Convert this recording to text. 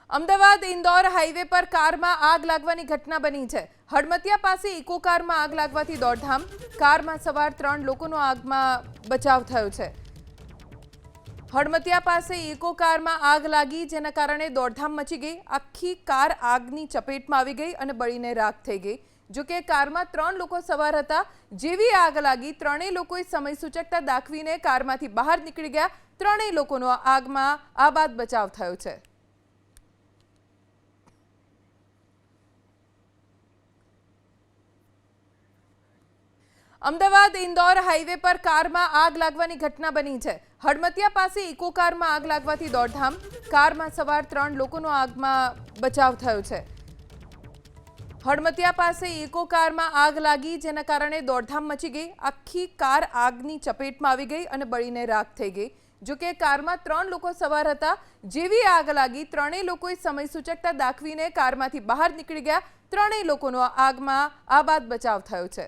Ahmedabad Indore highway પર કારમાં આગ લાગવાની ઘટના બની છે। હડમતિયા પાસે ઇકો કારમાં આગ લાગવાથી દોડધામ। કારમાં સવાર 3 લોકોનો આગમાં બચાવ થયો છે। હડમતિયા પાસે ઇકો કારમાં આગ લાગી, જેના કારણે દોડધામ મચી ગઈ। આખી કાર આગની ચપેટમાં આવી ગઈ અને બળીને રાખ થઈ ગઈ। જો કે કારમાં 3 લોકો સવાર હતા। જેવી આગ લાગી, ત્રણેય લોકોએ સમય સૂચકતા દાખવીને કારમાંથી બહાર નીકળી ગયા। ત્રણેય લોકોનો આગમાં આબાદ બચાવ થયો છે। અમદાવાદ ઇન્દોર હાઈવે પર કારમાં આગ લાગવાની ઘટના બની છે। હડમતિયા પાસે ઇકો કારમાં આગ લાગવાથી દોડધામ। કારમાં સવાર 3 લોકોનો આગમાં બચાવ થયો છે। હડમતિયા પાસે ઇકો કારમાં આગ લાગી, જેના કારણે દોડધામ મચી ગઈ। આખી કાર આગની ચપેટમાં આવી ગઈ અને બળીને રાખ થઈ ગઈ। જો કે કારમાં 3 લોકો સવાર હતા। જેવી આગ લાગી, ત્રણેય લોકોએ સમય સૂચકતા દાખવીને કારમાંથી બહાર નીકળી ગયા। ત્રણેય લોકોનો આગમાં આબાદ બચાવ થયો છે।